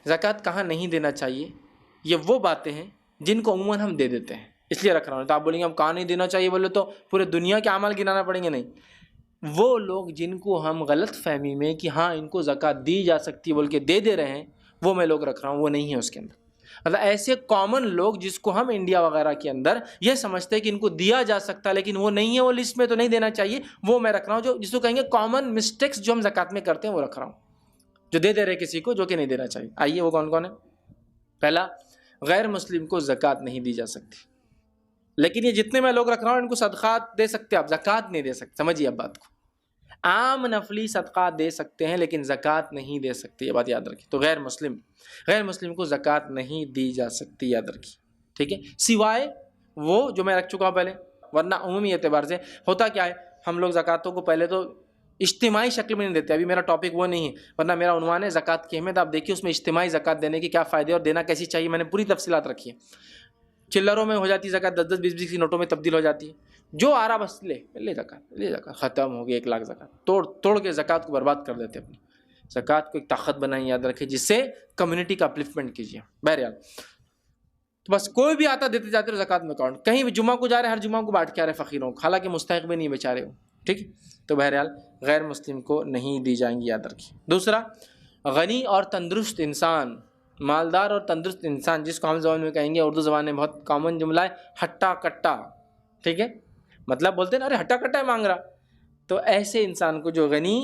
زکوٰۃ کہاں نہیں دینا چاہیے، یہ وہ باتیں ہیں جن کو عموماً ہم دے دیتے ہیں، اس لیے رکھ رہا ہوں۔ تو آپ بولیں گے ہم کہاں نہیں دینا چاہیے، بولے تو پورے دنیا کے اعمال گنانا پڑیں گے؟ نہیں، وہ لوگ جن کو ہم غلط فہمی میں کہ ہاں ان کو زکوٰۃ دی جا سکتی ہے بول کے دے رہے ہیں، وہ میں لوگ رکھ رہا ہوں، وہ نہیں ہے اس کے اندر۔ مطلب ایسے کامن لوگ جس کو ہم انڈیا وغیرہ کے اندر یہ سمجھتے ہیں کہ ان کو دیا جا سکتا ہے لیکن وہ نہیں ہے، وہ لسٹ میں تو نہیں دینا چاہیے، وہ میں رکھ رہا ہوں، جو جس کو کہیں گے کامن مسٹیکس جو ہم زکوٰۃ میں کرتے ہیں وہ رکھ رہا ہوں، جو دے رہے کسی کو جو کہ نہیں دینا چاہیے۔ آئیے وہ کون کون ہے؟ پہلا، غیر مسلم کو زکوٰۃ نہیں دی جا سکتی، لیکن یہ جتنے میں لوگ رکھ رہا ہوں ان کو صدقات دے سکتے، آپ زکوٰۃ نہیں دے سکتے۔ سمجھیے اب بات کو، عام نفلی صدقات دے سکتے ہیں لیکن زکوٰۃ نہیں دے سکتے، یہ بات یاد رکھیں۔ تو غیر مسلم کو زکوٰۃ نہیں دی جا سکتی، یاد رکھیں، ٹھیک ہے، سوائے وہ جو میں رکھ چکا ہوں پہلے، ورنہ عمومی اعتبار سے ہوتا کیا ہے، ہم لوگ زکوٰۃوں کو پہلے تو اجتماعی شکل میں نہیں دیتے، ابھی میرا ٹاپک وہ نہیں ہے، ورنہ میرا عنوان ہے زکوٰۃ کی اہمیت۔ آپ دیکھیے اس میں اجتماعی زکوٰۃ دینے کے کیا فائدے اور دینا کیسی چاہیے، میں نے پوری تفصیلات رکھی ہیں۔ چلروں میں ہو جاتی زکوٰۃ، 10 20 کی نوٹوں میں تبدیل ہو جاتی ہے، جو آ رہا بس لے زکوٰۃ، ختم ہو گئی 1 لاکھ زکوٰۃ، توڑ کے زکوٰۃ کو برباد کر دیتے اپنی۔ زکوٰۃ کو ایک طاقت بنائیں، یاد رکھیں، جس سے کمیونٹی کا اپلفٹمنٹ کیجیے۔ بہرحال تو بس کوئی بھی آتا دیتے جاتے رہو زکوٰۃ میں اکاؤنٹ، کہیں بھی جمعہ کو جا رہے ہر جمعہ کو بانٹ کے آ رہے فقیروں کو، حالانکہ مستحق بھی نہیں بیچارے ہو، ٹھیک ہے۔ تو بہرحال غیر مسلم کو نہیں دی جائیں گی، یاد رکھیں۔ دوسرا، غنی اور تندرست انسان، مالدار اور تندرست انسان، جس کو ہم زبان میں کہیں گے، اردو زبان میں بہت کامن جملہ ہے ہٹا کٹا، ٹھیک ہے، مطلب بولتے ہیں نا ارے ہٹا کٹا ہے مانگ رہا، تو ایسے انسان کو جو غنی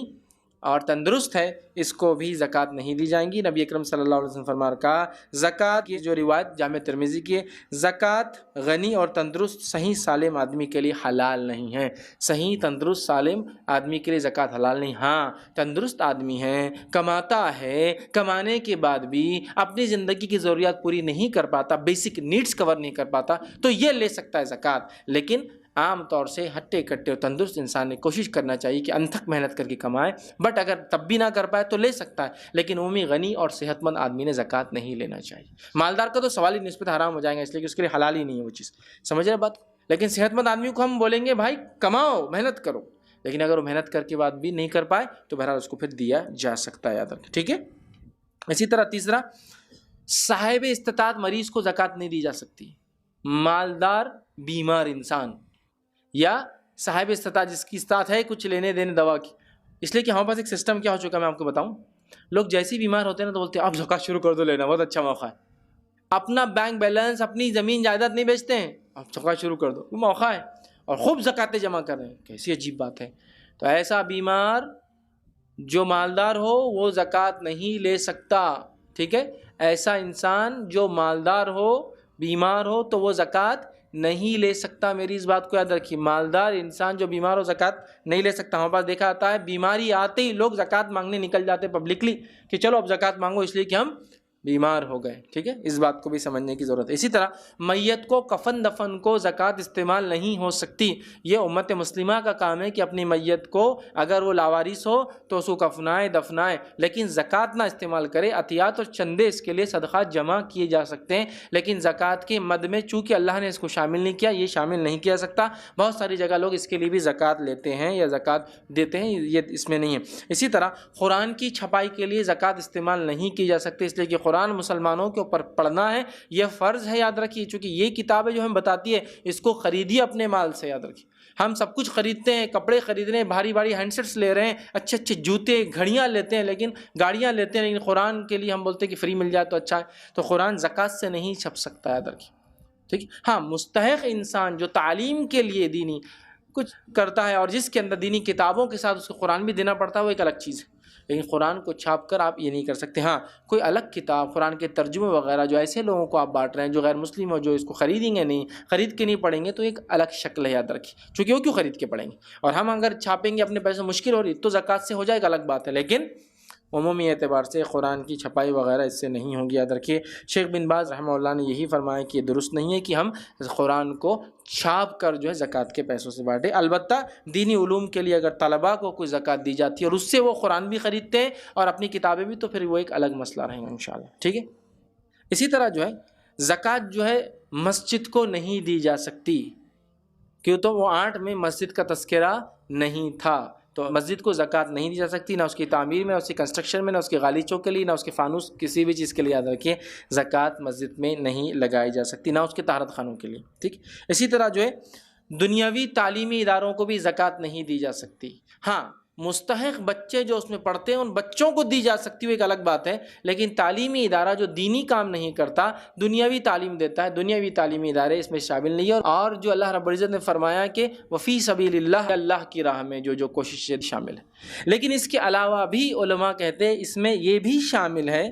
اور تندرست ہے اس کو بھی زکوٰۃ نہیں دی جائیں گی۔ نبی اکرم صلی اللہ علیہ وسلم فرمایا کہا، زکوٰۃ کی جو روایت جامع ترمذی کی ہے، زکوٰۃ غنی اور تندرست صحیح سالم آدمی کے لیے حلال نہیں ہے۔ صحیح تندرست سالم آدمی کے لیے زکوٰۃ حلال نہیں۔ ہاں، تندرست آدمی ہے، کماتا ہے، کمانے کے بعد بھی اپنی زندگی کی ضروریات پوری نہیں کر پاتا، بیسک نیڈز کور نہیں کر پاتا، تو یہ لے سکتا ہے زکوٰۃ۔ لیکن عام طور سے ہٹے کٹے اور تندرست انسان نے کوشش کرنا چاہیے کہ انتھک محنت کر کے کمائے، بٹ اگر تب بھی نہ کر پائے تو لے سکتا ہے، لیکن عمومی غنی اور صحت مند آدمی نے زکوٰۃ نہیں لینا چاہیے۔ مالدار کا تو سوال ہی نسبت حرام ہو جائے گا، اس لیے کہ اس کے لیے حلال ہی نہیں ہے وہ چیز، سمجھ رہے بات۔ لیکن صحت مند آدمی کو ہم بولیں گے بھائی کماؤ، محنت کرو، لیکن اگر وہ محنت کر کے بعد بھی نہیں کر پائے تو بہرحال اس کو پھر دیا جا سکتا ہے، یاد رکھیں، ٹھیک ہے۔ اسی طرح تیسرا، صاحب استطاعت مریض کو زکوٰۃ نہیں دی جا سکتی۔ مالدار بیمار انسان یا صاحب استطاعت جس کی استطاعت ہے کچھ لینے دینے دوا کی، اس لیے کہ ہمارے پاس ایک سسٹم کیا ہو چکا ہے میں آپ کو بتاؤں، لوگ جیسے ہی بیمار ہوتے ہیں نا تو بولتے ہیں آپ زکوٰۃ شروع کر دو لینا، بہت اچھا موقع ہے، اپنا بینک بیلنس اپنی زمین جائیداد نہیں بیچتے ہیں، آپ زکوٰۃ شروع کر دو، وہ موقع ہے، اور خوب زکوٰۃیں جمع کر رہے ہیں، کیسی عجیب بات ہے۔ تو ایسا بیمار جو مالدار ہو وہ زکوٰۃ نہیں لے سکتا، ٹھیک ہے، ایسا انسان جو مالدار ہو بیمار ہو تو وہ زکوٰۃ نہیں لے سکتا۔ میری اس بات کو یاد رکھیے، مالدار انسان جو بیمار ہو زکوٰۃ نہیں لے سکتا۔ ہمارے پاس دیکھا جاتا ہے بیماری آتے ہی لوگ زکوٰۃ مانگنے نکل جاتے پبلکلی کہ چلو اب زکوٰۃ مانگو، اس لیے کہ ہم بیمار ہو گئے، ٹھیک ہے، اس بات کو بھی سمجھنے کی ضرورت ہے۔ اسی طرح میت کو کفن دفن کو زکوٰۃ استعمال نہیں ہو سکتی۔ یہ امت مسلمہ کا کام ہے کہ اپنی میت کو اگر وہ لاوارث ہو تو اس کو کفنائے دفنائے، لیکن زکوٰۃ نہ استعمال کرے۔ عطیات اور چندے اس کے لیے صدقات جمع کیے جا سکتے ہیں، لیکن زکوٰۃ کے مد میں چونکہ اللہ نے اس کو شامل نہیں کیا، یہ شامل نہیں کیا سکتا۔ بہت ساری جگہ لوگ اس کے لیے بھی زکوٰۃ لیتے ہیں یا زکوٰۃ دیتے ہیں، یہ اس میں نہیں ہے۔ اسی طرح قرآن کی چھپائی کے لیے زکوٰۃ استعمال نہیں کی جا سکتی، اس لیے کہ قرآن مسلمانوں کے اوپر پڑھنا ہے، یہ فرض ہے، یاد رکھیے، چونکہ یہ کتاب ہے جو ہمیں بتاتی ہے اس کو خریدیے اپنے مال سے، یاد رکھیے۔ ہم سب کچھ خریدتے ہیں، کپڑے خرید رہے ہیں، بھاری بھاری ہینڈ سیٹس لے رہے ہیں، اچھے اچھے جوتے گھڑیاں لیتے ہیں، لیکن گاڑیاں لیتے ہیں، لیکن قرآن کے لیے ہم بولتے ہیں کہ فری مل جائے تو اچھا ہے۔ تو قرآن زکوٰۃ سے نہیں چھپ سکتا، یاد رکھیے، ٹھیک ہے۔ ہاں، مستحق انسان جو تعلیم کے لیے دینی کچھ کرتا ہے اور جس کے اندر دینی کتابوں کے ساتھ اس کو قرآن بھی دینا پڑتا ہے، وہ ایک الگ چیز ہے، لیکن قرآن کو چھاپ کر آپ یہ نہیں کر سکتے۔ ہاں، کوئی الگ کتاب قرآن کے ترجمے وغیرہ جو ایسے لوگوں کو آپ بانٹ رہے ہیں جو غیر مسلم ہو، جو اس کو خریدیں گے نہیں، خرید کے نہیں پڑھیں گے، تو ایک الگ شکل ہے، یاد رکھیے، چونکہ وہ کیوں خرید کے پڑھیں گے، اور ہم اگر چھاپیں گے اپنے پیسے مشکل ہو رہی تو زکوٰۃ سے ہو جائے گا، الگ بات ہے، لیکن عمومی اعتبار سے قرآن کی چھپائی وغیرہ اس سے نہیں ہوگی، یاد رکھیے۔ شیخ بن باز رحمہ اللہ نے یہی فرمایا کہ یہ درست نہیں ہے کہ ہم قرآن کو چھاپ کر جو ہے زکوٰۃ کے پیسوں سے بانٹیں۔ البتہ دینی علوم کے لیے اگر طلباء کو کوئی زکوٰۃ دی جاتی ہے اور اس سے وہ قرآن بھی خریدتے ہیں اور اپنی کتابیں بھی، تو پھر وہ ایک الگ مسئلہ رہے گا انشاءاللہ، ٹھیک ہے۔ اسی طرح جو ہے زکوٰۃ جو ہے مسجد کو نہیں دی جا سکتی، کیوں تو وہ 8 میں مسجد کا تذکرہ نہیں تھا، تو مسجد کو زکوٰۃ نہیں دی جا سکتی، نہ اس کی تعمیر میں، نہ اس کی کنسٹرکشن میں، نہ اس کے غالیچوں کے لیے، نہ اس کے فانوس، کسی بھی چیز کے لیے یاد رکھیے زکوٰۃ مسجد میں نہیں لگائی جا سکتی، نہ اس کے طہارت خانوں کے لیے، ٹھیک۔ اسی طرح جو ہے دنیاوی تعلیمی اداروں کو بھی زکوٰۃ نہیں دی جا سکتی۔ ہاں مستحق بچے جو اس میں پڑھتے ہیں ان بچوں کو دی جا سکتی، وہ ایک الگ بات ہے، لیکن تعلیمی ادارہ جو دینی کام نہیں کرتا، دنیاوی تعلیم دیتا ہے، دنیاوی تعلیمی ادارے اس میں شامل نہیں ہے۔ اور جو اللہ رب العزت نے فرمایا کہ وفی سبیل اللہ، اللہ کی راہ میں جو کوشش شامل ہے۔ لیکن اس کے علاوہ بھی علماء کہتے ہیں اس میں یہ بھی شامل ہے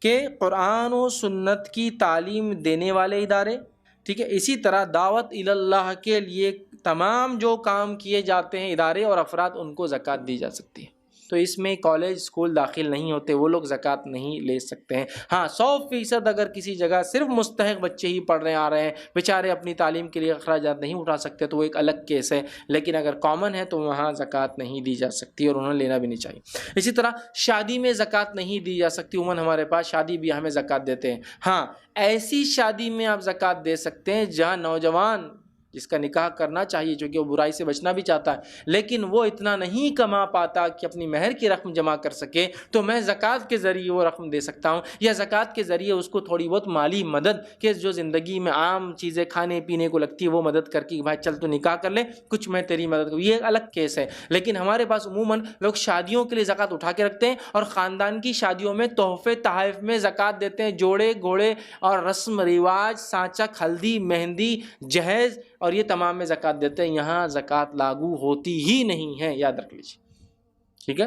کہ قرآن و سنت کی تعلیم دینے والے ادارے، ٹھیک ہے، اسی طرح دعوت اللہ کے لیے تمام جو کام کیے جاتے ہیں ادارے اور افراد، ان کو زکوٰۃ دی جا سکتی ہے۔ تو اس میں کالج اسکول داخل نہیں ہوتے، وہ لوگ زکوٰۃ نہیں لے سکتے ہیں۔ ہاں 100% اگر کسی جگہ صرف مستحق بچے ہی پڑھ رہے آ رہے ہیں، بیچارے اپنی تعلیم کے لیے اخراجات نہیں اٹھا سکتے، تو وہ ایک الگ کیس ہے، لیکن اگر کامن ہے تو وہاں زکوٰۃ نہیں دی جا سکتی اور انہوں نے لینا بھی نہیں چاہیے۔ اسی طرح شادی میں زکوٰۃ نہیں دی جا سکتی، عموماً ہمارے پاس شادی بیاہ میں زکوٰۃ دیتے ہیں۔ ہاں ایسی شادی میں آپ زکوٰۃ دے سکتے ہیں جہاں نوجوان جس کا نکاح کرنا چاہیے چونکہ وہ برائی سے بچنا بھی چاہتا ہے، لیکن وہ اتنا نہیں کما پاتا کہ اپنی مہر کی رقم جمع کر سکے، تو میں زکوٰۃ کے ذریعے وہ رقم دے سکتا ہوں، یا زکوٰۃ کے ذریعے اس کو تھوڑی بہت مالی مدد کہ جو زندگی میں عام چیزیں کھانے پینے کو لگتی ہے وہ مدد کر کے بھائی چل تو نکاح کر لے، کچھ میں تیری مدد کروں، یہ ایک الگ کیس ہے۔ لیکن ہمارے پاس عموماً لوگ شادیوں کے لیے زکوٰۃ اٹھا کے رکھتے ہیں اور خاندان کی شادیوں میں تحفے تحائف میں زکوٰۃ دیتے ہیں، جوڑے گھوڑے اور رسم رواج، سانچک، ہلدی، مہندی، جہیز اور یہ تمام میں زکوٰۃ دیتے ہیں۔ یہاں زکوٰۃ لاگو ہوتی ہی نہیں ہے، یاد رکھ لیجیے، ٹھیک ہے۔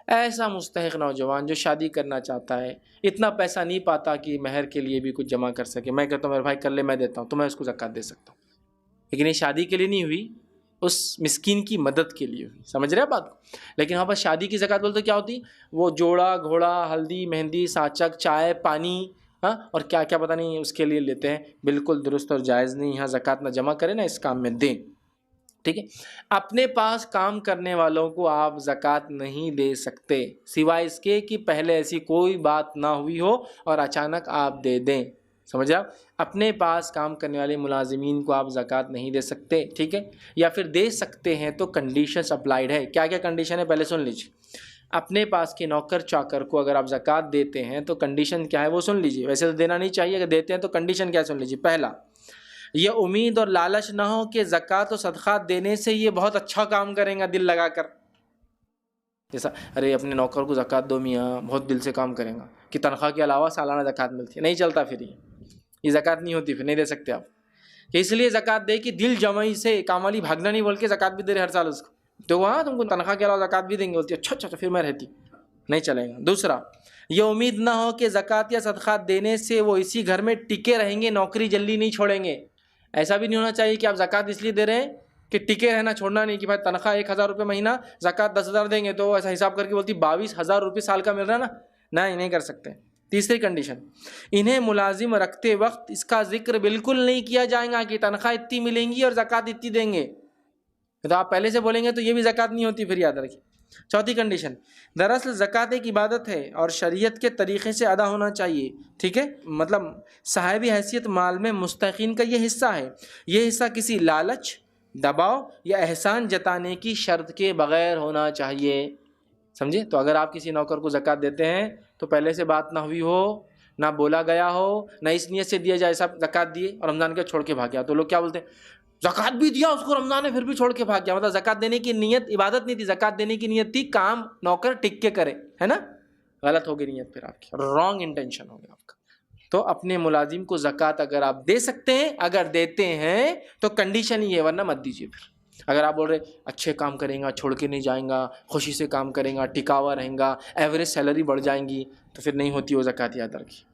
ایسا مستحق نوجوان جو شادی کرنا چاہتا ہے، اتنا پیسہ نہیں پاتا کہ مہر کے لیے بھی کچھ جمع کر سکے، میں کہتا ہوں میرے بھائی کر لے، میں دیتا ہوں، تو میں اس کو زکوٰۃ دے سکتا ہوں، لیکن یہ شادی کے لیے نہیں ہوئی، اس مسکین کی مدد کے لیے ہوئی، سمجھ رہے ہیں بات کو۔ لیکن وہاں پر شادی کی زکوٰۃ بولتے کیا ہوتی؟ وہ جوڑا گھوڑا، ہلدی مہندی، سانچک، چائے پانی، ہاں اور کیا کیا پتہ نہیں اس کے لیے لیتے ہیں، بالکل درست اور جائز نہیں۔ یہاں زکوٰۃ نہ جمع کریں نہ اس کام میں دیں، ٹھیک ہے۔ اپنے پاس کام کرنے والوں کو آپ زکوٰۃ نہیں دے سکتے سوائے اس کے کہ پہلے ایسی کوئی بات نہ ہوئی ہو اور اچانک آپ دے دیں، سمجھے آپ؟ اپنے پاس کام کرنے والے ملازمین کو آپ زکوٰۃ نہیں دے سکتے، ٹھیک ہے، یا پھر دے سکتے ہیں تو کنڈیشنز اپلائیڈ ہے۔ کیا کیا کنڈیشن ہے پہلے سن لیجیے۔ اپنے پاس کے نوکر چاکر کو اگر آپ زکوٰۃ دیتے ہیں تو کنڈیشن کیا ہے وہ سن لیجیے، ویسے تو دینا نہیں چاہیے، اگر دیتے ہیں تو کنڈیشن کیا سن لیجیے۔ پہلا، یہ امید اور لالچ نہ ہو کہ زکوٰۃ و صدقات دینے سے یہ بہت اچھا کام کریں گا دل لگا کر، جیسا ارے اپنے نوکر کو زکوٰۃ دو میاں، بہت دل سے کام کریں گا، کہ تنخواہ کے علاوہ سالانہ زکوٰۃ ملتی ہے، نہیں چلتا، پھر یہ زکوٰۃ نہیں ہوتی، پھر نہیں دے سکتے آپ، کہ اس لیے زکوٰۃ دے کہ دل جمعی سے کام والی بھاگنا نہیں بول کے زکوٰۃ بھی دے رہے ہر سال اس کو، تو وہاں تم کو تنخواہ کے علاوہ زکوٰۃ بھی دیں گے، بولتی اچھا اچھا پھر میں رہتی، نہیں چلے گا۔ دوسرا، یہ امید نہ ہو کہ زکوٰۃ یا صدقات دینے سے وہ اسی گھر میں ٹکے رہیں گے، نوکری جلدی نہیں چھوڑیں گے۔ ایسا بھی نہیں ہونا چاہیے کہ آپ زکوٰۃ اس لیے دے رہے ہیں کہ ٹکے رہنا، چھوڑنا نہیں، کہ بھائی تنخواہ 1000 روپے مہینہ، زکوٰۃ 10,000 دیں گے تو ایسا حساب کر کے بولتی 22,000 روپے سال کا مل رہا ہے نا، نہیں کر سکتے۔ تیسری کنڈیشن، انہیں ملازم رکھتے وقت اس کا ذکر بالکل نہیں کیا جائے گا کہ تنخواہ اتنی ملیں گی اور زکوٰۃ اتنی دیں گے، تو آپ پہلے سے بولیں گے تو یہ بھی زکوٰۃ نہیں ہوتی، پھر یاد رکھیے۔ چوتھی کنڈیشن، دراصل زکوٰۃ ایک عبادت ہے اور شریعت کے طریقے سے ادا ہونا چاہیے، ٹھیک ہے، مطلب صاحب حیثیت مال میں مستحقین کا یہ حصہ ہے، یہ حصہ کسی لالچ، دباؤ یا احسان جتانے کی شرط کے بغیر ہونا چاہیے، سمجھے؟ تو اگر آپ کسی نوکر کو زکوٰۃ دیتے ہیں تو پہلے سے بات نہ ہوئی ہو، نہ بولا گیا ہو، نہ اس نیت سے دیا جائے سب زکوٰۃ دیے اور رمضان کے چھوڑ کے بھاگ گیا، تو لوگ کیا بولتے ہیں زکوٰۃ بھی دیا اس کو رمضان میں پھر بھی چھوڑ کے بھاگ گیا، مطلب زکوٰۃ دینے کی نیت عبادت نہیں تھی، زکوٰۃ دینے کی نیت تھی کام نوکر ٹک کے کرے، ہے نا، غلط ہو گئی نیت، پھر آپ کی رانگ انٹینشن ہو گیا آپ کا۔ تو اپنے ملازم کو زکوٰۃ اگر آپ دے سکتے ہیں، اگر دیتے ہیں تو کنڈیشن ہی ہے، ورنہ مت دیجیے۔ پھر اگر آپ بول رہے اچھے کام کریں گا، چھوڑ کے نہیں جائیں گا، خوشی سے کام کریں گا، ٹکاوا رہیں گا، ایوریج سیلری بڑھ جائیں گی، تو پھر نہیں ہوتی وہ زکوٰۃ، یاد رکھیے۔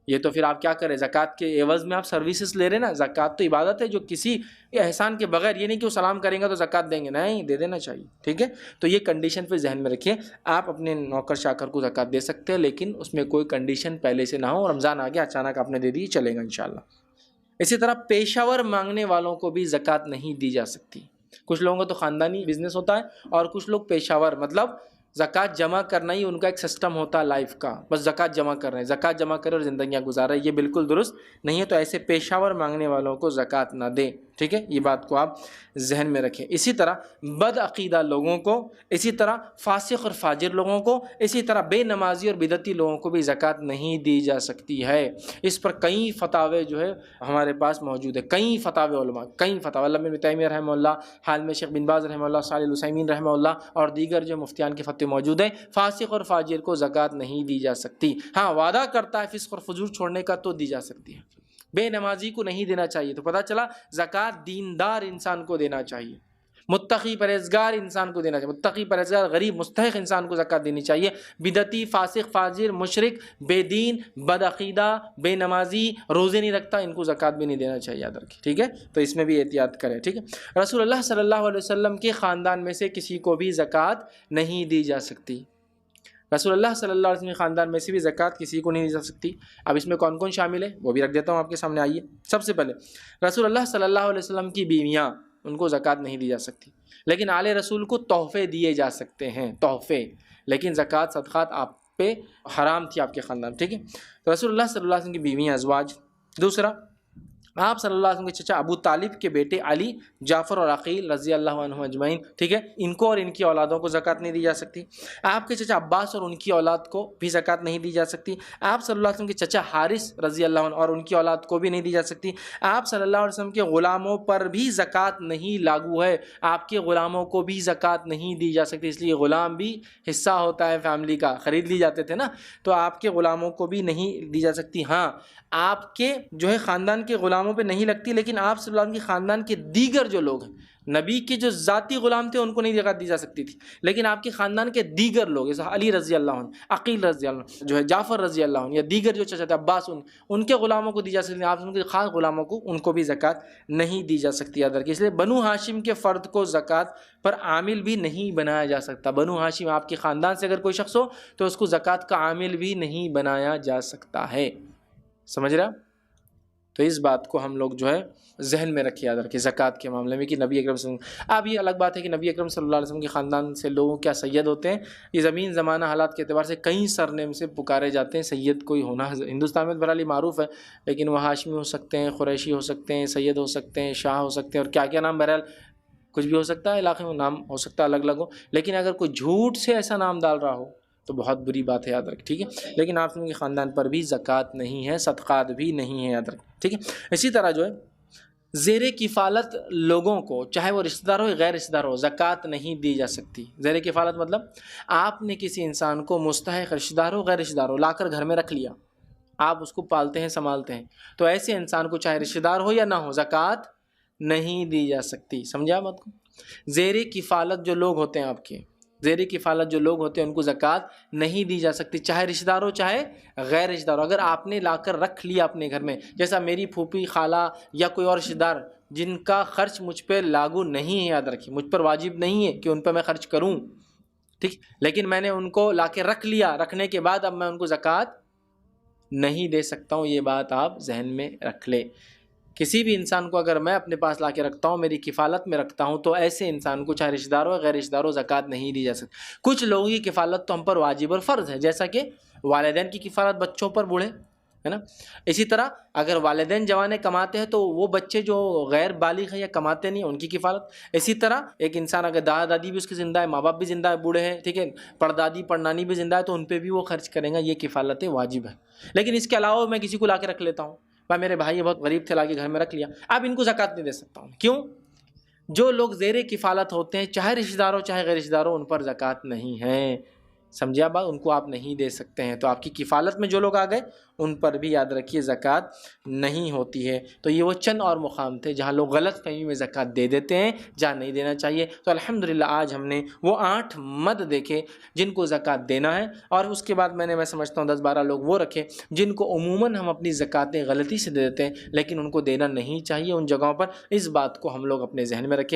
یہ تو پھر آپ کیا کریں، زکوٰۃ کے عوض میں آپ سروسز لے رہے نا، زکوٰۃ تو عبادت ہے جو کسی احسان کے بغیر، یہ نہیں کہ وہ سلام کریں گا تو زکوٰۃ دیں گے، نہیں، دے دینا چاہیے، ٹھیک ہے۔ تو یہ کنڈیشن پہ ذہن میں رکھیے، آپ اپنے نوکر چاکر کو زکوٰۃ دے سکتے ہیں لیکن اس میں کوئی کنڈیشن پہلے سے نہ ہو، رمضان آ گیا اچانک آپ نے دے دی، چلے گا انشاءاللہ۔ اسی طرح پیشہ ور مانگنے والوں کو بھی زکوٰۃ نہیں دی جا سکتی۔ کچھ لوگوں کا تو خاندانی بزنس ہوتا ہے اور کچھ لوگ پیشہ ور، مطلب زکوٰۃ جمع کرنا ہی ان کا ایک سسٹم ہوتا ہے لائف کا، بس زکوٰۃ جمع کر رہے ہیں، زکوٰۃ جمع کرے اور زندگیاں گزار رہے ہیں، یہ بالکل درست نہیں ہے۔ تو ایسے پیشہ ور مانگنے والوں کو زکوٰۃ نہ دیں، ٹھیک ہے، یہ بات کو آپ ذہن میں رکھیں۔ اسی طرح بد عقیدہ لوگوں کو، اسی طرح فاسق اور فاجر لوگوں کو، اسی طرح بے نمازی اور بدعتی لوگوں کو بھی زکوٰۃ نہیں دی جا سکتی ہے۔ اس پر کئی فتاوے جو ہے ہمارے پاس موجود ہے، کئی فتاوے علماء، کئی فتاوے، علامہ ابن تیمیہ رحمہ اللہ، حال میں شیخ بن باز رحمہ اللہ، صالح العثیمین رحمہ اللہ اور دیگر جو مفتیان کے فتوے موجود ہیں۔ فاسق اور فاجر کو زکوٰۃ نہیں دی جا سکتی۔ ہاں، وعدہ کرتا ہے فسق اور فجور چھوڑنے کا تو دی جا سکتی ہے۔ بے نمازی کو نہیں دینا چاہیے، تو پتہ چلا زکوٰۃ دیندار انسان کو دینا چاہیے، متقی پرہیزگار انسان کو دینا چاہیے، متقی پرہیزگار غریب مستحق انسان کو زکوٰۃ دینی چاہیے۔ بدعتی، فاسق، فاجر، مشرک، بے دین، بدعقیدہ، بے نمازی، روزے نہیں رکھتا، ان کو زکوٰۃ بھی نہیں دینا چاہیے، یاد رکھیں، ٹھیک ہے؟ تو اس میں بھی احتیاط کریں، ٹھیک ہے؟ رسول اللہ صلی اللہ علیہ وسلم کے خاندان میں سے کسی کو بھی زکوٰۃ نہیں دی جا سکتی۔ رسول اللہ صلی اللہ علیہ وسلم کے خاندان میں سے بھی زکوٰۃ کسی کو نہیں دی جا سکتی۔ اب اس میں کون کون شامل ہے وہ بھی رکھ دیتا ہوں آپ کے سامنے، آئیے۔ سب سے پہلے رسول اللہ صلی اللہ علیہ وسلم کی بیویاں، ان کو زکوٰۃ نہیں دی جا سکتی، لیکن آل رسول کو تحفے دیے جا سکتے ہیں، تحفے، لیکن زکوٰۃ صدقات آپ پہ حرام تھی، آپ کے خاندان، ٹھیک ہے؟ تو رسول اللہ صلی اللہ علیہ وسلم کی بیویاں، ازواج۔ دوسرا، آپ صلی اللہ علیہ وسلم کے چچا ابو طالب کے بیٹے علی، جعفر اور عقیل رضی اللہ عنہم اجمعین، ٹھیک ہے؟ ان کو اور ان کی اولادوں کو زکوٰۃ نہیں دی جا سکتی۔ آپ کے چچا عباس اور ان کی اولاد کو بھی زکوٰۃ نہیں دی جا سکتی۔ آپ صلی اللہ علیہ وسلم کے چچا حارث رضی اللہ عنہ اور ان کی اولاد کو بھی نہیں دی جا سکتی۔ آپ صلی اللہ علیہ وسلم کے غلاموں پر بھی زکوٰۃ نہیں لاگو ہے، آپ کے غلاموں کو بھی زکوٰۃ نہیں دی جا سکتی، اس لیے غلام بھی حصہ ہوتا ہے فیملی کا، خرید لی جاتے تھے نا، تو آپ کے غلاموں کو بھی نہیں دی جا سکتی۔ ہاں، آپ کے جو ہے خاندان کے غلاموں پہ نہیں لگتی، لیکن آپ صلی اللہ علیہ وسلم کے خاندان کے دیگر جو لوگ ہیں، نبی کے جو ذاتی غلام تھے ان کو نہیں زکوٰۃ دی جا سکتی تھی، لیکن آپ کے خاندان کے دیگر لوگ جیسے علی رضی اللہ عنہ، عقیل رضی اللہ عنہ، جو ہے جعفر رضی اللہ عنہ، یا دیگر جو چچا تھے عباس، ان کے غلاموں کو دی جا سکتی، آپ ان کے خاص غلاموں کو، ان کو بھی زکوٰۃ نہیں دی جا سکتی، یاد رکھیے۔ اس لیے بنو ہاشم کے فرد کو زکوٰۃ پر عامل بھی نہیں بنایا جا سکتا۔ بنو ہاشم آپ کے خاندان سے اگر کوئی شخص ہو تو اس کو زکوٰۃ کا عامل بھی نہیں بنایا جا سکتا ہے، سمجھ رہا؟ تو اس بات کو ہم لوگ جو ہے ذہن میں رکھے، یاد رکھیں زکوٰۃ کے معاملے میں کہ نبی اکرم صلی اللہ علیہ وسلم، اب یہ الگ بات ہے کہ نبی اکرم صلی اللہ علیہ وسلم کے خاندان سے لوگوں کیا سید ہوتے ہیں، یہ زمین زمانہ حالات کے اعتبار سے کئی سرنیم سے پکارے جاتے ہیں، سید کوئی ہونا ہندوستان میں بہرحال معروف ہے، لیکن وہ ہاشمی ہو سکتے ہیں، قریشی ہو سکتے ہیں، سید ہو سکتے ہیں، شاہ ہو سکتے ہیں، اور کیا کیا نام، بہرحال کچھ بھی ہو سکتا ہے، علاقے میں نام ہو سکتا ہے الگ الگ ہو، لیکن اگر کوئی جھوٹ سے ایسا نام ڈال رہا ہو تو بہت بری بات ہے، یاد رکھ، ٹھیک ہے؟ لیکن آپ کے خاندان پر بھی زکوٰۃ نہیں ہے، صدقات بھی نہیں ہے، یاد رکھ، ٹھیک ہے؟ اسی طرح جو ہے زیر کفالت لوگوں کو، چاہے وہ رشتہ دار ہو یا غیر رشتہ دار ہو، زکوٰۃ نہیں دی جا سکتی۔ زیر کفالت مطلب آپ نے کسی انسان کو، مستحق رشتہ دار ہو غیر رشتہ دار ہو، لا کر گھر میں رکھ لیا، آپ اس کو پالتے ہیں، سنبھالتے ہیں، تو ایسے انسان کو چاہے رشتہ دار ہو یا نہ ہو، زکوٰۃ نہیں دی جا سکتی، سمجھا بات کو؟ زیر کفالت جو لوگ ہوتے ہیں، آپ کے زیر کفالت جو لوگ ہوتے ہیں، ان کو زکوٰۃ نہیں دی جا سکتی، چاہے رشتہ دار ہو چاہے غیر رشتہ دار ہو۔ اگر آپ نے لا کر رکھ لیا اپنے گھر میں، جیسا میری پھوپھی، خالہ یا کوئی اور رشتہ دار جن کا خرچ مجھ پہ لاگو نہیں ہے، یاد رکھیے، مجھ پر واجب نہیں ہے کہ ان پہ میں خرچ کروں، ٹھیک، لیکن میں نے ان کو لا کے رکھ لیا، رکھنے کے بعد اب میں ان کو زکوٰۃ نہیں دے سکتا ہوں، یہ بات آپ ذہن میں رکھ لیں۔ کسی بھی انسان کو اگر میں اپنے پاس لا کے رکھتا ہوں، میری کفالت میں رکھتا ہوں، تو ایسے انسان کو چاہے رشتہ دار ہو غیر رشتہ دار ہو، زکوٰۃ نہیں دی جا سکتی۔ کچھ لوگوں کی کفالت تو ہم پر واجب اور فرض ہے، جیسا کہ والدین کی کفالت بچوں پر، بوڑھے، ہے نا؟ اسی طرح اگر والدین جوانے کماتے ہیں تو وہ بچے جو غیر بالغ ہیں یا کماتے نہیں ہیں، ان کی کفالت۔ اسی طرح ایک انسان اگر دادا دادی بھی اس کے زندہ ہے، ماں باپ بھی زندہ ہے، بوڑھے ہیں، ٹھیک ہے، پردادی پڑنانی بھی زندہ ہے، تو ان پہ بھی وہ خرچ کریں گا، یہ کفالتیں واجب ہے۔ لیکن اس کے علاوہ میں کسی کو لا کے رکھ لیتا ہوں، بھائی میرے بھائی بہت غریب تھے، لا کے گھر میں رکھ لیا، اب ان کو زکوٰۃ نہیں دے سکتا ہوں، کیوں؟ جو لوگ زیر کفالت ہوتے ہیں، چاہے رشتہ دار ہو چاہے غیر رشتہ دار ہو، ان پر زکوٰۃ نہیں ہے، سمجھا بات؟ ان کو آپ نہیں دے سکتے ہیں۔ تو آپ کی کفالت میں جو لوگ آ گئے ان پر بھی یاد رکھیے زکوٰۃ نہیں ہوتی ہے۔ تو یہ وہ چند اور مقام تھے جہاں لوگ غلط فہمی میں زکوٰۃ دے دیتے ہیں، جہاں نہیں دینا چاہیے۔ تو الحمدللہ آج ہم نے وہ 8 مد دیکھے جن کو زکوٰۃ دینا ہے، اور اس کے بعد میں سمجھتا ہوں 10-12 لوگ وہ رکھے جن کو عموماً ہم اپنی زکوٰتیں غلطی سے دے دیتے ہیں، لیکن ان کو دینا نہیں چاہیے ان جگہوں پر۔ اس بات کو ہم لوگ اپنے ذہن میں رکھیں۔